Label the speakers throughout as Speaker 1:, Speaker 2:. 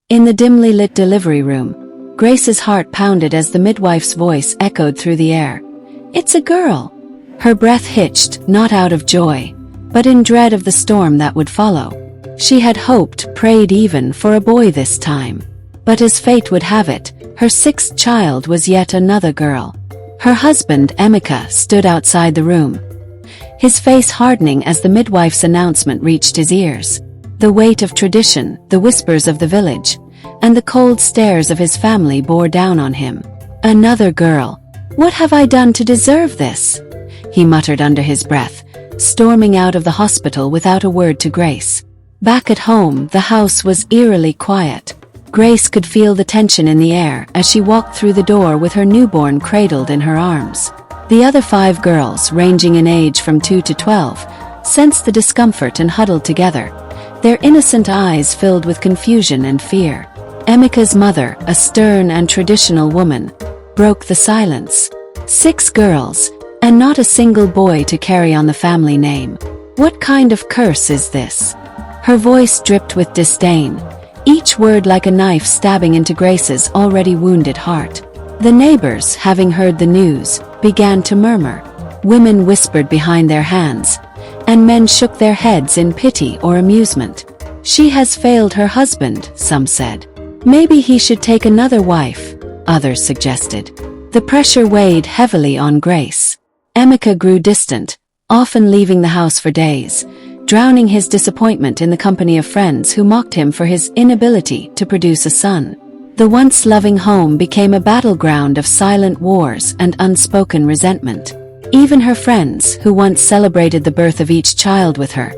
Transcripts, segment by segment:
Speaker 1: In the dimly lit delivery room, Grace's heart pounded as the midwife's voice echoed through the air. "It's a girl." Her breath hitched, not out of joy, but in dread of the storm that would follow. She had hoped, prayed even, for a boy this time. But as fate would have it, her sixth child was yet another girl. Her husband, Emeka, stood outside the room, his face hardening as the midwife's announcement reached his ears. The weight of tradition, the whispers of the village, and the cold stares of his family bore down on him. "Another girl. What have I done to deserve this?" he muttered under his breath, storming out of the hospital without a word to Grace. Back at home, the house was eerily quiet. Grace could feel the tension in the air as she walked through the door with her newborn cradled in her arms. The other 5 girls, ranging in age from 2 to 12, sensed the discomfort and huddled together, their innocent eyes filled with confusion and fear. Emeka's mother, a stern and traditional woman, broke the silence. 6 girls, and not a single boy to carry on the family name. What kind of curse is this? Her voice dripped with disdain, each word like a knife stabbing into Grace's already wounded heart. The neighbors, having heard the news, began to murmur. Women whispered behind their hands, and men shook their heads in pity or amusement. "She has failed her husband," some said. "Maybe he should take another wife," others suggested. The pressure weighed heavily on Grace. Emeka grew distant, often leaving the house for days, drowning his disappointment in the company of friends who mocked him for his inability to produce a son. The once loving home became a battleground of silent wars and unspoken resentment. Even her friends, who once celebrated the birth of each child with her,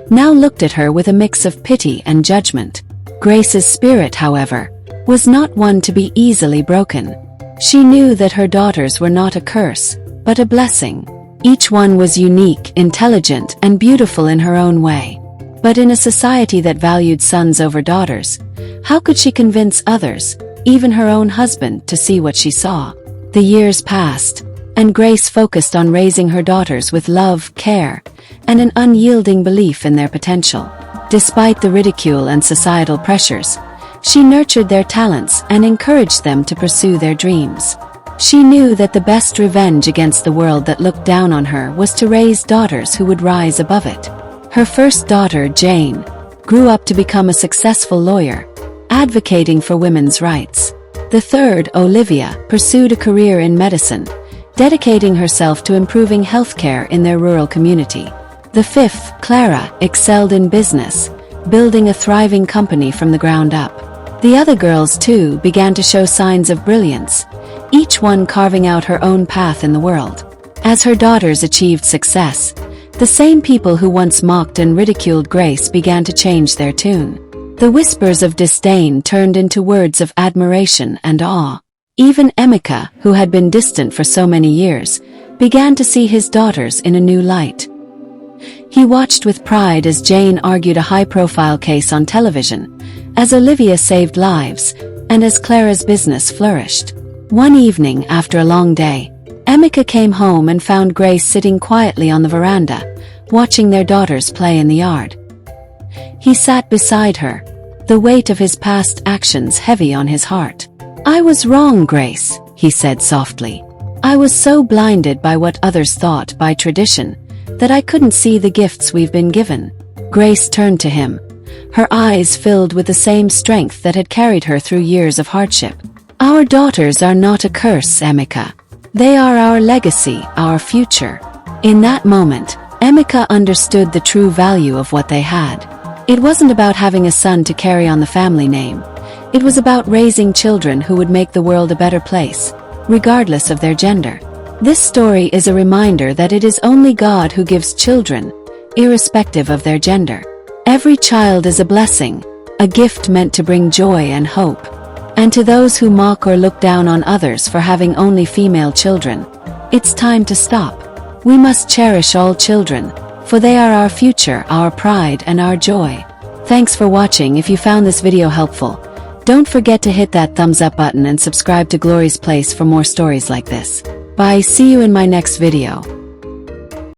Speaker 1: now looked at her with a mix of pity and judgment. Grace's spirit, however, was not one to be easily broken. She knew that her daughters were not a curse, but a blessing. Each one was unique, intelligent, and beautiful in her own way. But in a society that valued sons over daughters, how could she convince others, even her own husband, to see what she saw? The years passed, and Grace focused on raising her daughters with love, care, and an unyielding belief in their potential. Despite the ridicule and societal pressures, she nurtured their talents and encouraged them to pursue their dreams. She knew that the best revenge against the world that looked down on her was to raise daughters who would rise above it. Her first daughter, Jane, grew up to become a successful lawyer, advocating for women's rights. The third, Olivia, pursued a career in medicine, dedicating herself to improving healthcare in their rural community. The fifth, Clara, excelled in business, building a thriving company from the ground up. The other girls, too, began to show signs of brilliance, each one carving out her own path in the world. As her daughters achieved success, the same people who once mocked and ridiculed Grace began to change their tune. The whispers of disdain turned into words of admiration and awe. Even Emeka, who had been distant for so many years, began to see his daughters in a new light. He watched with pride as Jane argued a high-profile case on television, as Olivia saved lives, and as Clara's business flourished. One evening, after a long day, Emeka came home and found Grace sitting quietly on the veranda, watching their daughters play in the yard. He sat beside her, the weight of his past actions heavy on his heart. "I was wrong, Grace," he said softly. "I was so blinded by what others thought, by tradition, that I couldn't see the gifts we've been given." Grace turned to him, her eyes filled with the same strength that had carried her through years of hardship. "Our daughters are not a curse, Emeka. They are our legacy, our future." In that moment, Emeka understood the true value of what they had. It wasn't about having a son to carry on the family name. It was about raising children who would make the world a better place, regardless of their gender. This story is a reminder that it is only God who gives children, irrespective of their gender. Every child is a blessing, a gift meant to bring joy and hope. And to those who mock or look down on others for having only female children, it's time to stop. We must cherish all children, for they are our future, our pride, and our joy. Thanks for watching. If you found this video helpful, don't forget to hit that thumbs up button and subscribe to Glory's Place for more stories like this. Bye, see you in my next video.